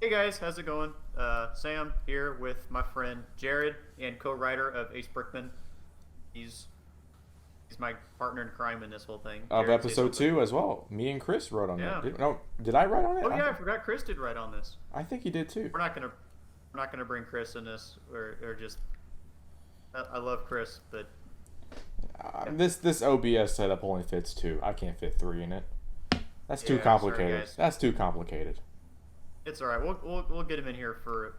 Hey guys, how's it going? Sam here with my friend Jared and co-writer of Ace Brickman. He's he's my partner in crime in this whole thing. Of Jared, say episode something. two as well. Me and Chris wrote on that. Yeah. Did I write on it? Oh yeah, I forgot Chris did write on this. I think he did too. We're not gonna bring Chris in this, or just. I love Chris, but yeah. This OBS setup only fits two. I can't fit three in it. That's too Yeah, sorry, complicated. guys. That's too complicated. It's all right. We'll get him in here for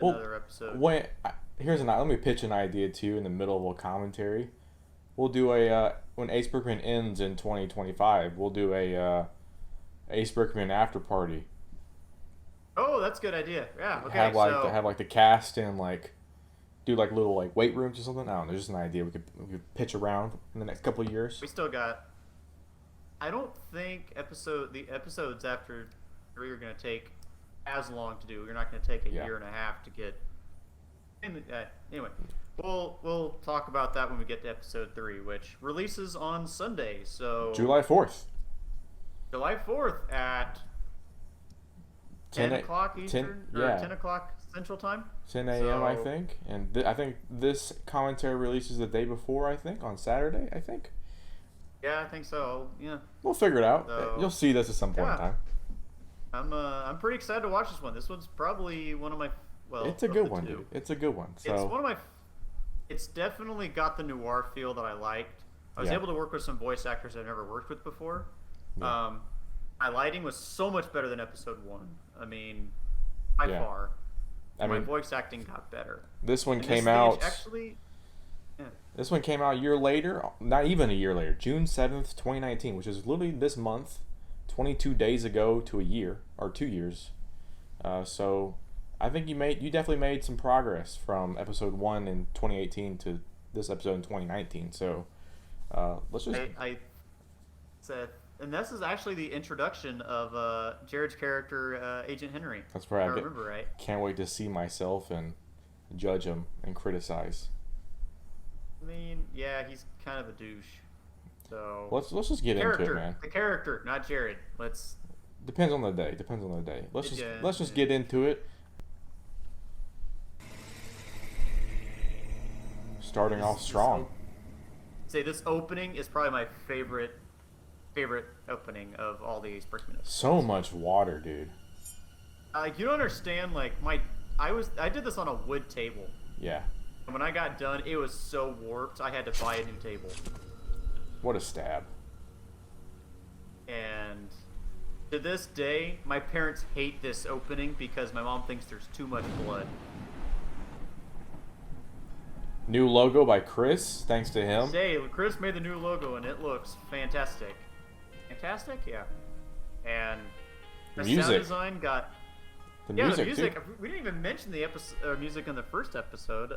Well, another episode. let me pitch an idea to you in the middle of a commentary. We'll do a when Ace Brickman ends in 2025. We'll do a Ace Brickman after party. Oh, that's a good idea. Yeah. Okay. Have like the cast and like do like little like weight rooms or something. I don't know. Just an idea we could pitch around in the next couple of years. we still got. I don't think the episodes after three are going to take as long to do. You're not going to take a Yeah. year and a half to get. Anyway, we'll talk about that when we get to episode three, which releases on Sunday. So July 4th. July 4th at 10 o'clock Eastern or 10 o'clock Central Time. 10 a.m. I So- think, and I think this commentary releases the day before. I think on Saturday. I think Yeah, I think so. Yeah, we'll figure it out. So- You'll see this at some point in Yeah. time. I'm pretty excited to watch this one. This one's probably one of my It's a of good the one, two. dude. It's a good one. It's So one of my. It's definitely got the noir feel that I liked. I was Yeah. able to work with some voice actors I've never worked with before. Yeah. My lighting was so much better than episode one. I mean, by Yeah. far. I My mean, voice acting got better. this one And came this out. stage actually. Yeah. This one came out a year later, not even a year later, June 7th, 2019, which is literally this month, 22 days ago to a year, or 2 years. So I think you definitely made some progress from episode 1 in 2018 to this episode in 2019. So let's just. I said, and this is actually the introduction of Jared's character, Agent Henry. That's If where I I remember right. can't wait to see myself and judge him and criticize. I mean, yeah, he's kind of a douche. So Let's just get into it, man. the character, not Jared. Let's. Depends on the day. Let's Yeah, just yeah. get into it. Starting off strong. Say this opening is probably my favorite opening of all the Ace Brickman episodes. So much water, dude. You don't understand. Like I did this on a wood table. Yeah. And when I got done, it was so warped. I had to buy a new table. What a stab. And to this day, my parents hate this opening because my mom thinks there's too much blood. New logo by Chris, thanks to him. Say, Chris made the new logo and it looks fantastic. Fantastic, yeah. And the sound Music. design got The the music, music. too. We didn't even mention the music in the first episode.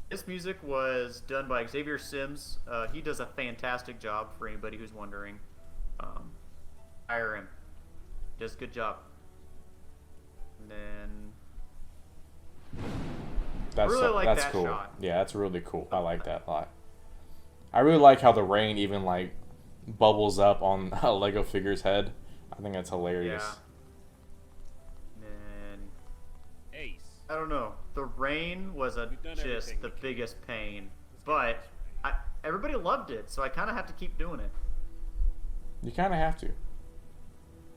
This music was done by Xavier Sims. He does a fantastic job for anybody who's wondering. Hire him. Does a good job. And then really like that's that cool. shot. Yeah, that's really cool. I like that a lot. I really like how the rain even like bubbles up on a Lego figure's head. I think that's hilarious. yeah. And Ace. I don't know. The rain was We've done just everything the we can. biggest pain, but everybody loved it, so I kind of have to keep doing it. You kind of have to.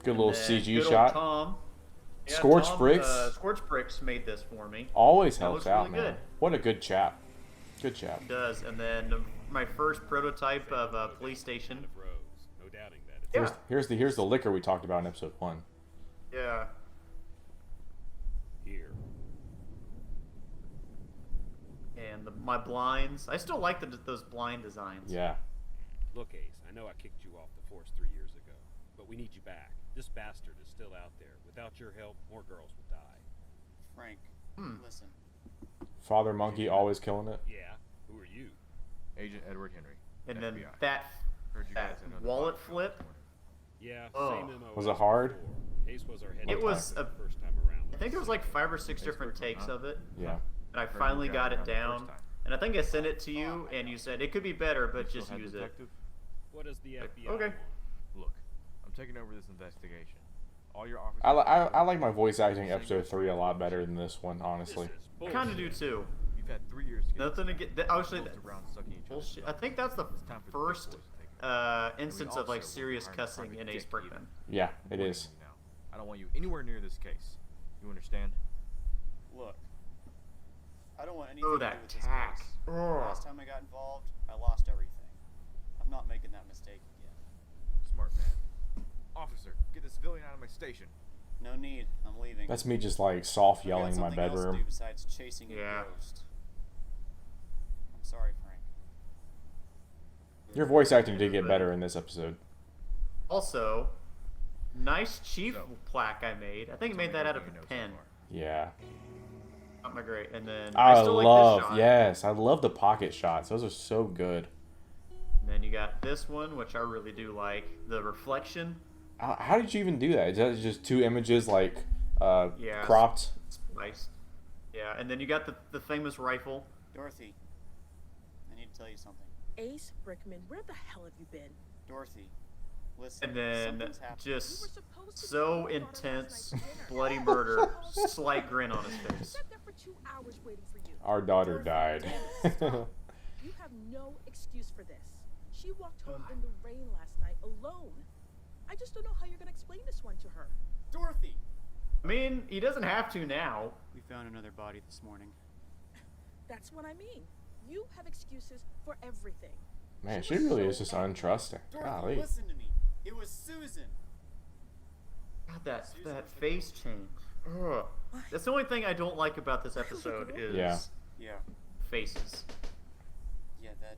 Good And little then CG good old shot. Tom. Yeah, Scorch Tom, Bricks. Scorch Bricks made this for me. Always That helps looks out, really man. good. What a good chap. Good chap. It does. And then my first prototype of a police station. Of Rose. No doubting that. It's Yeah. Here's the liquor we talked about in episode 1. Yeah. here. And my blinds. I still like those blind designs. Yeah. Look, Ace, I know I kicked you off the force 3 years ago, but we need you back. This bastard is still out there. Without your help, more girls will die. Frank, listen. Father Monkey always killing it. Yeah? Who are you? Agent Edward Henry. And then FBI. that Heard you that guys in on the wallet podcast flip. this morning. Yeah, Oh. same MO. Was as it hard? before. Ace was our head. It was detective a- the first time around. I think there was like 5 or 6 different takes of it. Yeah. And I Heard you finally guys got in it on the first down. time. And I think I sent it to you, and you said it could be better, but Still just head use it. detective? What does the Like, FBI okay. want? Look, I'm taking over this investigation. All your offers. I like my voice acting episode 3 a lot better than this one, honestly. I kind of do too. You've had 3 years to get Nothing to this get. done. Actually, Built around sucking each other's bullshit. I blood. think that's the It's time for the big first boys to take over. instance We of like also serious will hire a cussing private in Ace dick Brickman. even. Yeah, it I'm warning is. you now. I don't want you anywhere near this case. You understand? Look, I don't want anything Oh, to do that with this tack. case. Ugh. Last time I got involved, I lost everything. I'm not making that mistake again. Smart man. Officer, get this civilian out of my station. No need. I'm leaving. That's me just like soft I've got yelling in my something else to bedroom. do besides chasing a Yeah. ghost. I'm sorry, Frank. Your voice acting did get better in this episode. Also, nice chief So, plaque I made. I think I Tell me made that out of everything a you know so pen. far. Yeah. Not my great. And then I still like love, this shot. yes, I love the pocket shots. Those are so good. And then you got this one, which I really do like. The reflection. How did you even do that? Is that just 2 images like Yeah. cropped? Spliced. Yeah, and then you got the famous rifle. Dorothy, I need to tell you something. Ace Brickman, where the hell have you been? Dorothy, listen. And then something's happened. You were just supposed to so tell me about it last intense, night's dinner. bloody murder, slight grin on his I face. sat there for 2 hours waiting for you. Our daughter Dorothy, died. damn it, stop. You have no excuse for this. She walked home in the rain last night alone. I just don't know how you're gonna explain this one to her. Dorothy! I mean, he doesn't have to now. We found another body this morning. That's what I mean. You have excuses for everything. Man, She she was really so is just angry. untrusting. Dorothy, Golly. listen to me. It was Susan. God, that face change. Ugh. That's the only thing I don't like about this episode is Yeah. Yeah. faces. Yeah, that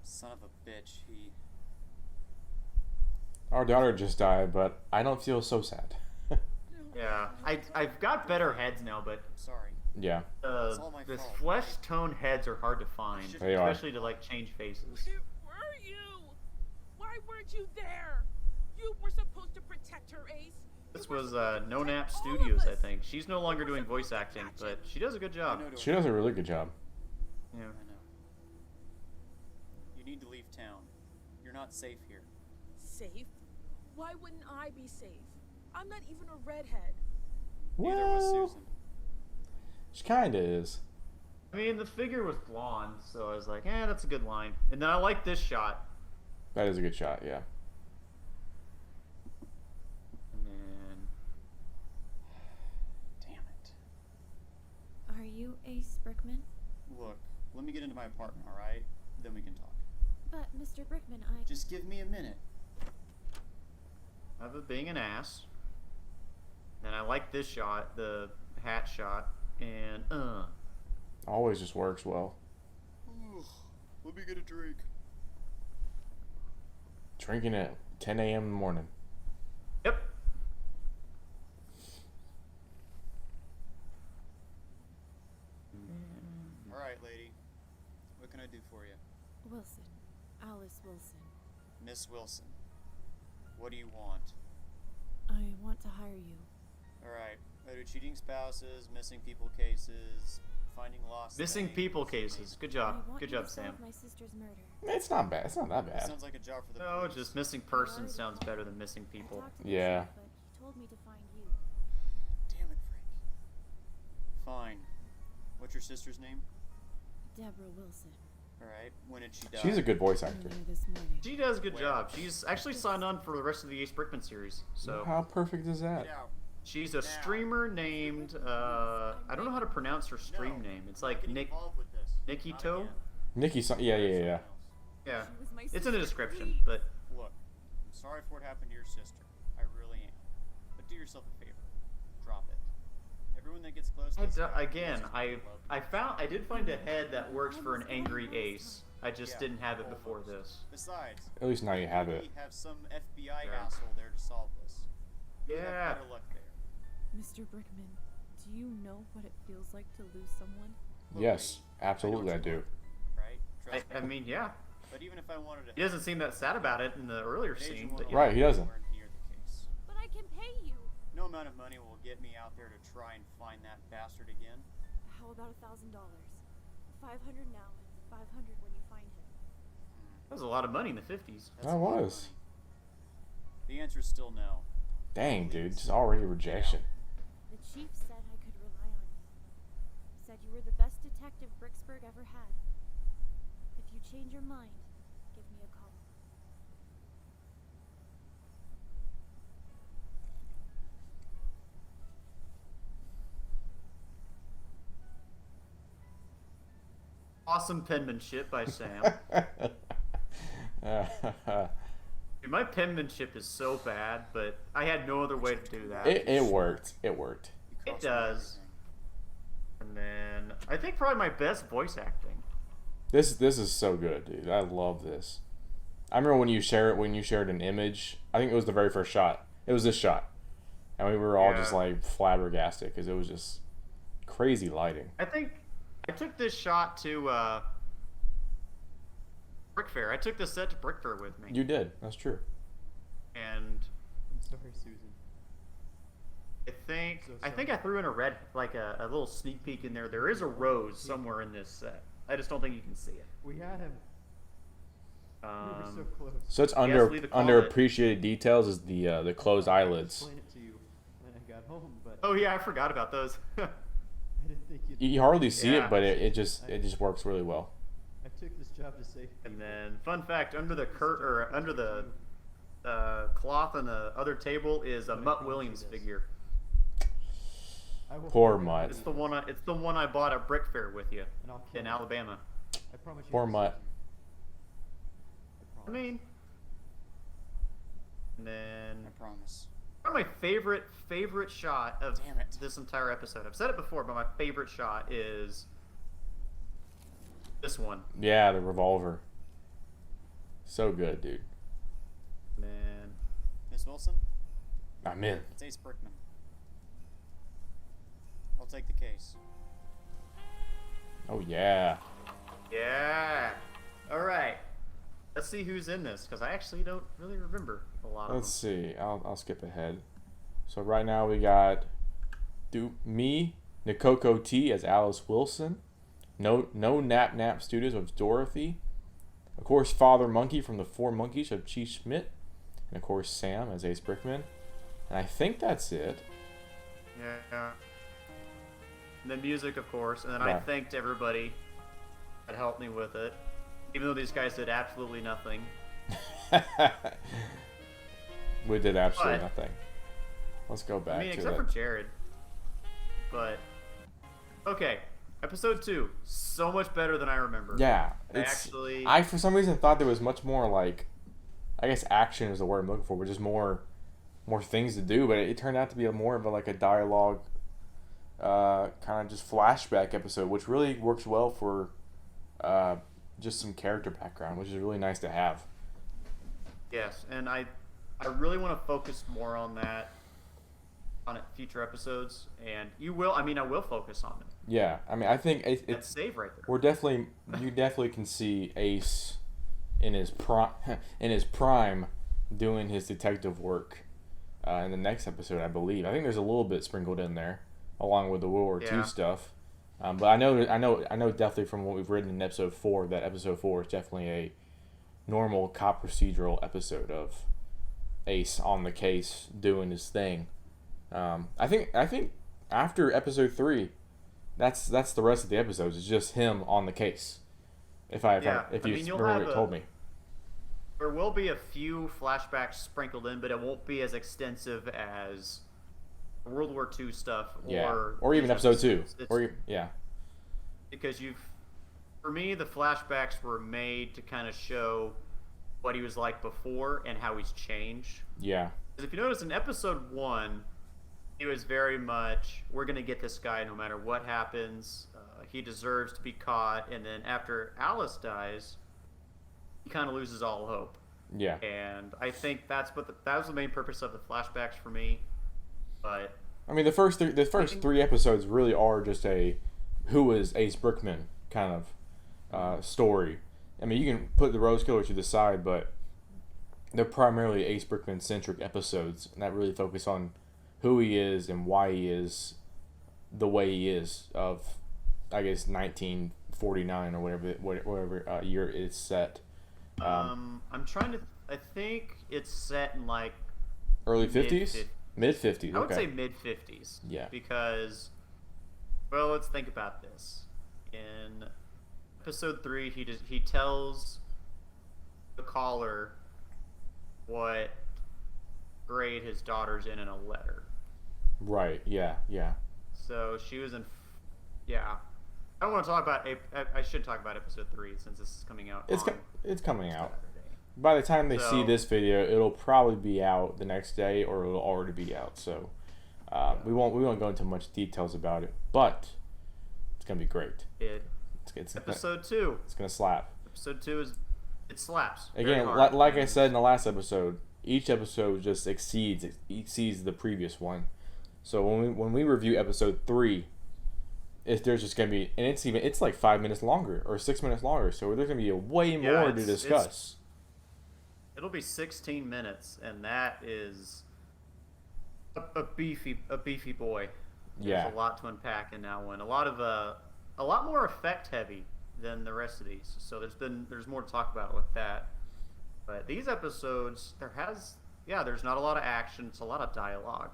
son of a bitch, he... Our daughter just died, but I don't feel so sad. Yeah, I've got better heads now, but I'm sorry. Yeah. It's all my the fault. flesh tone heads are hard to find, They are. especially to like change faces. Where were you? Why weren't you there? You were supposed to protect her, Ace. You This were was supposed to No Nap protect all of Studios, I us. think. She's no longer You were doing voice supposed to acting, catch but it. she does a good I job. know, Dorothy. She does a really good job. Yeah. I know. You need to leave town. You're not safe here. Safe? Why wouldn't I be safe? I'm not even a redhead. Neither was Well, Susan. she kinda is. I mean, the figure was blonde, so I was like, that's a good line. And then I like this shot. That is a good shot, yeah. And then Damn it. Are you Ace Brickman? Look, let me get into my apartment, alright? Then we can talk. But Mr. Brickman, I... Just give me a minute. of it being an ass. Then I like this shot, the hat shot, and Always just works well. Let me get a drink. Drinking at 10 a.m. in the morning. Yep. Alright, lady. What can I do for you? Wilson. Alice Wilson. Miss Wilson. What do you want? I want to hire you. Alright. I do cheating spouses, missing people cases, finding lost Missing things, people cases. Good job. I want Good you job, to Sam. solve my sister's murder. It's not bad. It's not that That bad. sounds like a job for the No, police. just missing person sounds better than missing I people. talked to Yeah. Mr. but he told me to find you. Damn it, Frank. Fine. What's your sister's name? Deborah Wilson. Alright. When did she die? She's a good voice actor. Earlier this morning. She does a good Where? job. She's actually signed on for the rest of the Ace Brickman series. So How perfect is that? Get out. she's a streamer named I don't know how to pronounce her stream No. name. It's Not like getting Nick involved with this. Nikki Not Toe? again. Nikki, yeah. Someone else. Yeah. She was my It's in sister, the description, please. but Look, I'm sorry for what happened to your sister. I really am. But do yourself a favor. Drop it. Everyone that gets close to this guy again, knows I you love him. I did find a head that works for an angry ace. I just Yeah, didn't have it before almost. this. Besides, At least now you have it. we have some FBI Yeah. asshole there to solve this. You have Yeah. better luck there. Mr. Brickman, do you know what it feels like to lose someone? Look, Yes, lady, absolutely I know what you do. want, right? Trust I me. mean, yeah. But even if I wanted to, He doesn't seem that sad about it in the earlier Agent scene. won't But allow Right, he me doesn't. anywhere near the case. But I can pay you. No amount of money will get me out there to try and find that bastard again. How about $1,000? 500 now, 500 when you find him. that was a lot of money in the 50s. That's That a lot of was. money. The answer is still no. Dang, dude, just already rejection. The chief said I could rely on you. Said you were the best detective Bricksburg ever had. If you change your mind, give me a call. Awesome penmanship by Sam. Dude, my penmanship is so bad, but I had no other way to do that. it worked. It worked. You It crossed out does. everything. And then I think probably my best voice acting. This is so good, dude. I love this. I remember when you shared an image. I think it was the very first shot. It was this shot, and we were all just Yeah. like flabbergasted because it was just crazy lighting. I think I took this shot to Brick Fair. I took this set to Brick Fair with me. You did. That's true. And I'm sorry, Susan. I think I threw in a a little sneak peek in there. There is a rose somewhere in this set. I just don't think you can see it. We had him. We were so close. So it's leave a comment. underappreciated details is the closed I eyelids. explained it to you when I got home, but Oh yeah, I forgot about those. I didn't think you'd. You hardly see Yeah. it, but it just works really well. I took this job to save people. And then, fun fact: under the under the cloth on the other table is a Mutt Williams figure. I will Poor find it Mutt. It's the one I bought at Brick Fair with you and I'll kill in him. Alabama. I promise you. Poor this, Mutt. Susan. I mean, and then I promise. one of my favorite shot of Damn it. this entire episode. I've said it before, but my favorite shot is this one. Yeah, the revolver. So good, dude. And then Miss Wilson, I'm in. it's Ace Brickman. I'll take the case. Oh yeah. yeah, all right. Let's see who's in this because I actually don't really remember a lot of Let's them. see. I'll skip ahead. So right now we got me, Nikoko T as Alice Wilson. No Nap Nap Studios of Dorothy. Of course, Father Monkey from the Four Monkeys of Chi Schmidt. And of course, Sam as Ace Brickman. And I think that's it. Yeah. And then music, of course, and then I Right. thanked everybody that helped me with it, even though these guys did absolutely nothing. We did absolutely But- nothing. Let's go back I mean, to except it. for Jared. But okay, episode 2, so much better than I remember. Yeah, I for some reason thought there was much more like, I guess action is the word I'm looking for, but just more things to do. But it turned out to be more of a dialogue, kind of just flashback episode, which really works well for just some character background, which is really nice to have. Yes, and I really want to focus more on that on future episodes, and you will. I mean, I will focus on it. Yeah, I mean, I think That's it's save right there. you definitely can see Ace in his prime doing his detective work in the next episode, I believe. I think there's a little bit sprinkled in there along with the World War Yeah. II stuff. But I know definitely from what we've written in episode 4 that episode 4 is definitely a normal cop procedural episode of Ace on the case doing his thing. I think after episode 3, that's the rest of the episodes. It's just him on the case. If you you'll remember have what you told me. There will be a few flashbacks sprinkled in, but it won't be as extensive as World War II stuff Or even these episode 2. episodes. Because for me, the flashbacks were made to kind of show what he was like before and how he's changed. Yeah. Because if you notice in episode 1, it was very much, we're going to get this guy no matter what happens. He deserves to be caught. And then after Alice dies, he kind of loses all hope. Yeah. And I think that was the main purpose of the flashbacks for me. But I mean, the first 3 episodes really are just a who is Ace Brickman kind of story. I mean, you can put the Rose Killer to the side, but they're primarily Ace Brickman centric episodes, and that really focus on who he is and why he is the way he is of, I guess, 1949 or whatever year it's set. I'm trying to. I think it's set in like Early 50s. Mid-50s. I would Okay. say mid-50s. Yeah. Because, well, let's think about this. In episode 3, he tells the caller what grade his daughter's in a letter. Right. Yeah. Yeah. So she was in. Yeah. I don't want to talk about. I should talk about episode 3 since this is coming out. It's coming out. Saturday. By the time they see So- this video, it'll probably be out the next day, or it'll already be out. So we won't go into much details about it, but it's gonna be great. It's Episode 2. It's gonna slap. Episode 2 it slaps. very Again, hard. like I said in the last episode, each episode just exceeds the previous one. So when we review episode 3, there's just gonna be, and it's like 5 minutes longer or 6 minutes longer. So there's gonna be way more to discuss. It'll be 16 minutes, and that is a beefy boy. Yeah. There's a lot to unpack in that one. A lot more effect heavy than the rest of these. So there's more to talk about with that. But these episodes, there's not a lot of action. It's a lot of dialogue.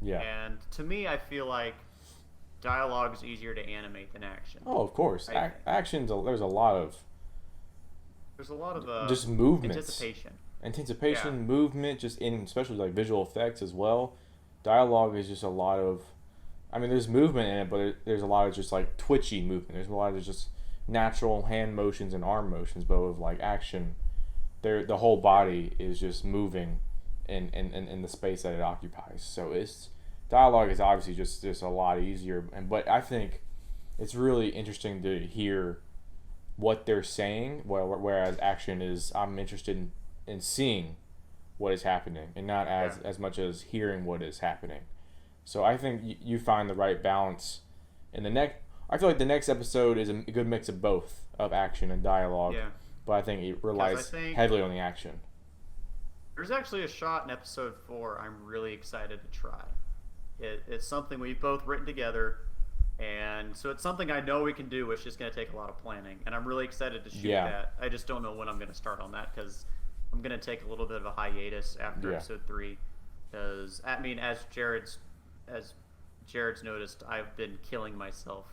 Yeah. And to me, I feel like dialogue is easier to animate than action. Oh, of course. I think. Action's there's a lot of just movements. Anticipation, Yeah. movement, just in especially like visual effects as well. Dialogue is just a lot of, I mean, there's movement in it, but there's a lot of just like twitchy movement. There's a lot of just natural hand motions and arm motions, but with like action, the whole body is just moving in the space that it occupies. So dialogue is obviously just a lot easier, but I think it's really interesting to hear what they're saying, whereas action is, I'm interested in seeing what is happening and not as much as hearing what is happening. So I think you find the right balance in the next. I feel like the next episode is a good mix of both, of action and dialogue. Yeah. But I think it relies heavily on the action. There's actually a shot in episode 4 I'm really excited to try. It's something we've both written together, and so it's something I know we can do. It's just going to take a lot of planning, and I'm really excited to shoot that. I just don't know when I'm going to start on that because I'm going to take a little bit of a hiatus after episode 3. Because as Jared's noticed, I've been killing myself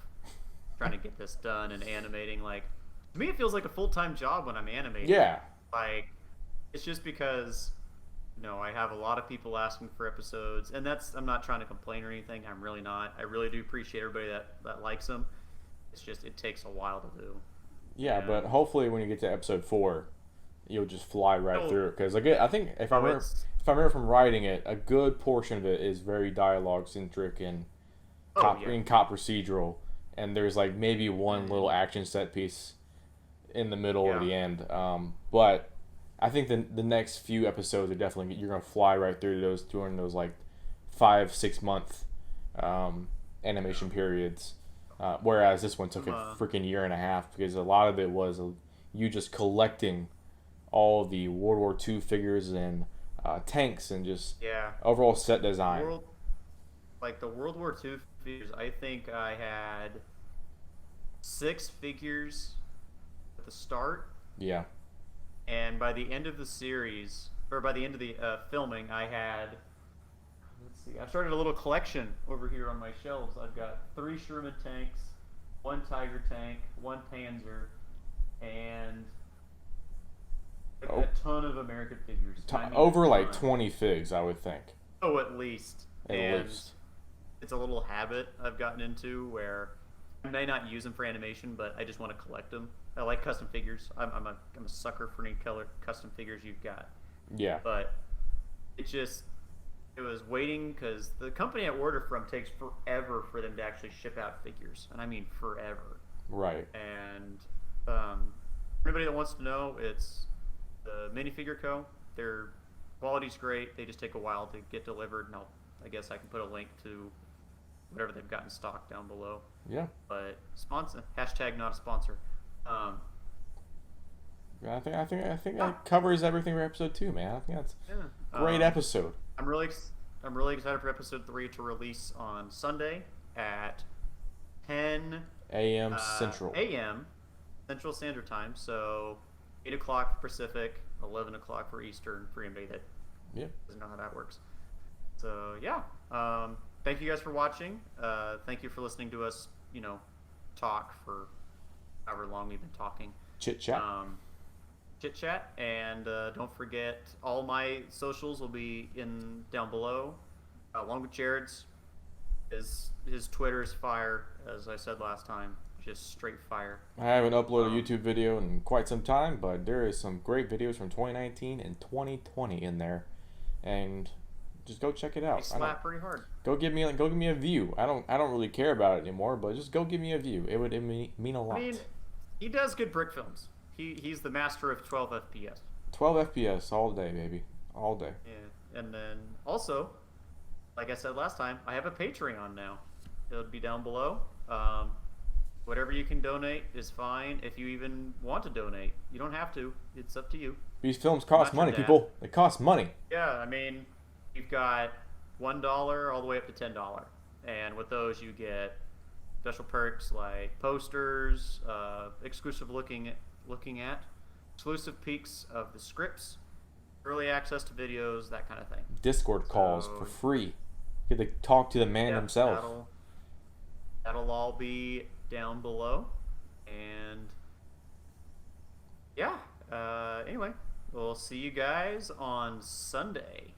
trying to get this done and animating. Like, to me, it feels like a full-time job when I'm animating. Yeah. Like, it's just because, I have a lot of people asking for episodes, and I'm not trying to complain or anything. I'm really not. I really do appreciate everybody that likes them. It's just, it takes a while to do. Yeah, but hopefully when you get to episode 4, you'll just fly right through it. Because I think if I remember from writing it, a good portion of it is very dialogue centric and cop procedural, and there's like maybe one little action set piece in the middle or the end. But I think the next few episodes are definitely, you're gonna fly right through those during those like 5-6 month animation periods. Whereas this one took a freaking year and a half because a lot of it was you just collecting all the World War II figures and tanks and just overall set design. The World War II figures, I think I had 6 figures at the start. Yeah. And by the end of the series, or by the end of the filming, I had, I started a little collection over here on my shelves. I've got 3 Sherman tanks, 1 Tiger tank, 1 Panzer, and a ton of American figures. Over like 20 figs, I would think. Oh, at least. At least. It's a little habit I've gotten into where I may not use them for animation, but I just want to collect them. I like custom figures. I'm a sucker for any color custom figures you've got. Yeah. But it was waiting because the company I order from takes forever for them to actually ship out figures, and I mean forever. Right. And anybody that wants to know, it's the Minifigure Co. Their quality's great. They just take a while to get delivered, and I guess I can put a link to whatever they've got in stock down below. Yeah. But hashtag not a sponsor. I think that covers everything for episode 2, man. I think that's a great episode. I'm really excited for episode 3 to release on Sunday at 10 a.m. Central Standard Time. So 8 o'clock Pacific, 11 o'clock for Eastern for anybody that doesn't know how that works. So yeah, thank you guys for watching. Thank you for listening to us, talk for however long we've been talking. Chit chat. Chit chat, and don't forget all my socials will be down below, along with Jared's. His Twitter is fire, as I said last time, just straight fire. I haven't uploaded a YouTube video in quite some time, but there is some great videos from 2019 and 2020 in there, and just go check it out. He slapped pretty hard. Go give me a view. I don't really care about it anymore, but just go give me a view. It would mean a lot. I mean, he does good brick films. He's the master of 12 FPS. 12 FPS all day, baby, all day. Yeah, and then also, like I said last time, I have a Patreon now. It'll be down below. Whatever you can donate is fine. If you even want to donate, you don't have to. It's up to you. These films cost money, people. They cost money. Yeah, I mean, you've got $1 all the way up to $10, and with those you get special perks like posters, exclusive looking at, exclusive peeks of the scripts, early access to videos, that kind of thing. Discord calls for free. You get to talk to the man himself. That'll all be down below, and yeah. Anyway, we'll see you guys on Sunday.